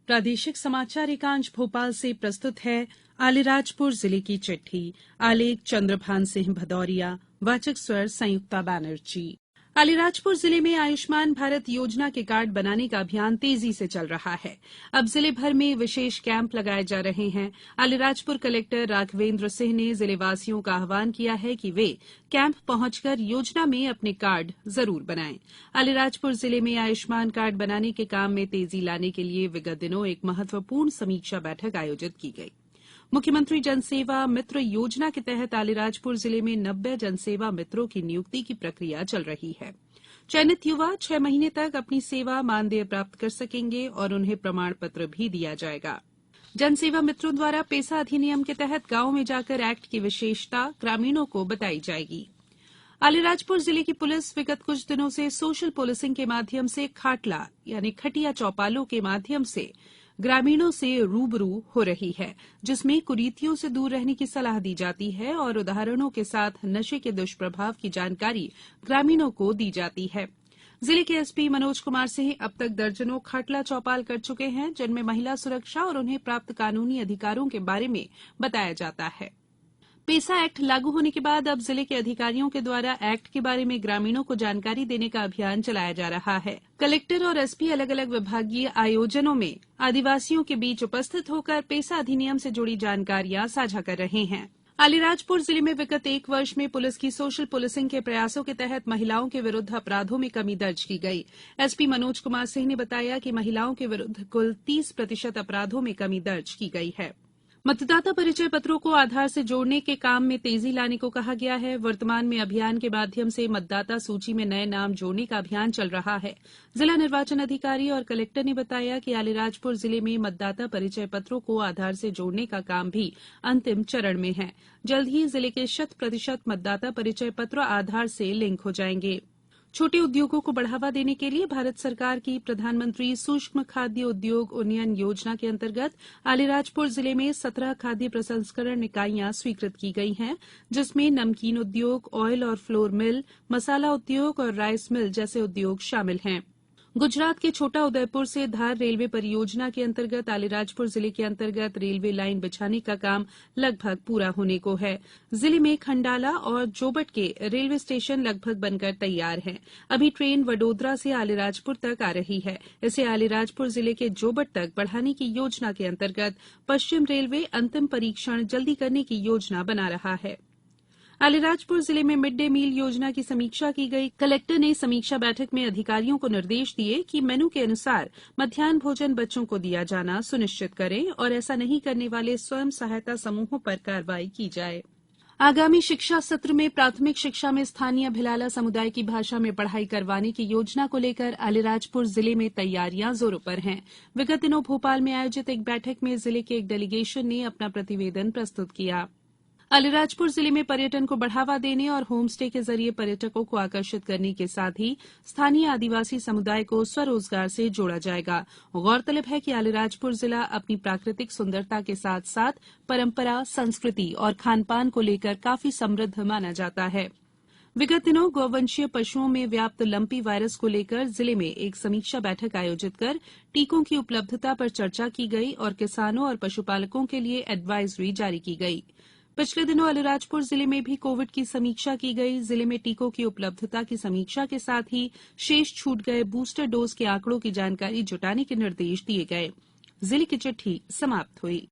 प्रादेशिक समाचार एकांश भोपाल से प्रस्तुत है आलीराजपुर जिले की चिट्ठी। आलेख चंद्रभान सिंह भदौरिया, वाचक स्वर संयुक्ता बैनर्जी। आलीराजपुर जिले में आयुष्मान भारत योजना के कार्ड बनाने का अभियान तेजी से चल रहा है। अब जिले भर में विशेष कैंप लगाए जा रहे हैं। आलीराजपुर कलेक्टर राघवेंद्र सिंह ने जिलेवासियों का आह्वान किया है कि वे कैंप पहुंचकर योजना में अपने कार्ड जरूर बनाएं। आलीराजपुर जिले में आयुष्मान कार्ड बनाने के काम में तेजी लाने के लिए विगत दिनों एक महत्वपूर्ण समीक्षा बैठक आयोजित की गई। मुख्यमंत्री जनसेवा मित्र योजना के तहत आलीराजपुर जिले में 90 जनसेवा मित्रों की नियुक्ति की प्रक्रिया चल रही है। चयनित युवा 6 महीने तक अपनी सेवा मानदेय प्राप्त कर सकेंगे और उन्हें प्रमाण पत्र भी दिया जाएगा। जनसेवा मित्रों द्वारा पेसा अधिनियम के तहत गांव में जाकर एक्ट की विशेषता ग्रामीणों को बताई जाएगी। आलीराजपुर जिले की पुलिस विगत कुछ दिनों से सोशल पुलिसिंग के माध्यम से खाटला यानी खटिया चौपालों के माध्यम से ग्रामीणों से रूबरू हो रही है, जिसमें कुरीतियों से दूर रहने की सलाह दी जाती है और उदाहरणों के साथ नशे के दुष्प्रभाव की जानकारी ग्रामीणों को दी जाती है। जिले के एसपी मनोज कुमार सिंह अब तक दर्जनों खाटला चौपाल कर चुके हैं, जिनमें महिला सुरक्षा और उन्हें प्राप्त कानूनी अधिकारों के बारे में बताया जाता है। पेसा एक्ट लागू होने के बाद अब जिले के अधिकारियों के द्वारा एक्ट के बारे में ग्रामीणों को जानकारी देने का अभियान चलाया जा रहा है। कलेक्टर और एसपी अलग अलग विभागीय आयोजनों में आदिवासियों के बीच उपस्थित होकर पेसा अधिनियम से जुड़ी जानकारियां साझा कर रहे हैं। आलीराजपुर जिले में विगत 1 वर्ष में पुलिस की सोशल पुलिसिंग के प्रयासों के तहत महिलाओं के विरुद्ध अपराधों में कमी दर्ज की गई। एसपी मनोज कुमार सिंह ने बताया कि महिलाओं के विरुद्ध कुल 30% अपराधों में कमी दर्ज की गई है। मतदाता परिचय पत्रों को आधार से जोड़ने के काम में तेजी लाने को कहा गया है। वर्तमान में अभियान के माध्यम से मतदाता सूची में नए नाम जोड़ने का अभियान चल रहा है। जिला निर्वाचन अधिकारी और कलेक्टर ने बताया कि आलीराजपुर जिले में मतदाता परिचय पत्रों को आधार से जोड़ने का काम भी अंतिम चरण में है। जल्द ही जिले के 100% मतदाता परिचय पत्र आधार से लिंक हो जाएंगे। छोटे उद्योगों को बढ़ावा देने के लिए भारत सरकार की प्रधानमंत्री सूक्ष्म खाद्य उद्योग उन्नयन योजना के अंतर्गत आलीराजपुर जिले में 17 खाद्य प्रसंस्करण इकाइयां स्वीकृत की गई हैं, जिसमें नमकीन उद्योग, ऑयल और फ्लोर मिल, मसाला उद्योग और राइस मिल जैसे उद्योग शामिल हैं। गुजरात के छोटा उदयपुर से धार रेलवे परियोजना के अंतर्गत आलीराजपुर जिले के अंतर्गत रेलवे लाइन बिछाने का काम लगभग पूरा होने को है। जिले में खंडाला और जोबट के रेलवे स्टेशन लगभग बनकर तैयार हैं। अभी ट्रेन वडोदरा से आलीराजपुर तक आ रही है। इसे आलीराजपुर जिले के जोबट तक बढ़ाने की योजना के अंतर्गत पश्चिम रेलवे अंतिम परीक्षण जल्दी करने की योजना बना रहा है। आलीराजपुर जिले में मिड डे मील योजना की समीक्षा की गई। कलेक्टर ने समीक्षा बैठक में अधिकारियों को निर्देश दिए कि मेनू के अनुसार मध्याह्न भोजन बच्चों को दिया जाना सुनिश्चित करें और ऐसा नहीं करने वाले स्वयं सहायता समूहों पर कार्रवाई की जाए। आगामी शिक्षा सत्र में प्राथमिक शिक्षा में स्थानीय भिलाला समुदाय की भाषा में पढ़ाई करवाने की योजना को लेकर आलीराजपुर जिले में तैयारियां जोरों पर हैं। विगत दिनों भोपाल में आयोजित एक बैठक में जिले के एक डेलीगेशन ने अपना प्रतिवेदन प्रस्तुत किया। आलीराजपुर जिले में पर्यटन को बढ़ावा देने और होम स्टे के जरिए पर्यटकों को आकर्षित करने के साथ ही स्थानीय आदिवासी समुदाय को स्वरोजगार से जोड़ा जाएगा। गौरतलब है कि आलीराजपुर जिला अपनी प्राकृतिक सुंदरता के साथ साथ परंपरा, संस्कृति और खानपान को लेकर काफी समृद्ध माना जाता है। विगत दिनों गौवंशीय पशुओं में व्याप्त लंपी वायरस को लेकर जिले में एक समीक्षा बैठक आयोजित कर टीकों की उपलब्धता पर चर्चा की गई और किसानों और पशुपालकों के लिए एडवाइजरी जारी की गई। पिछले दिनों अलीराजपुर जिले में भी कोविड की समीक्षा की गई। जिले में टीकों की उपलब्धता की समीक्षा के साथ ही शेष छूट गए बूस्टर डोज के आंकड़ों की जानकारी जुटाने के निर्देश दिए गए। जिले की चिट्ठी समाप्त हुई।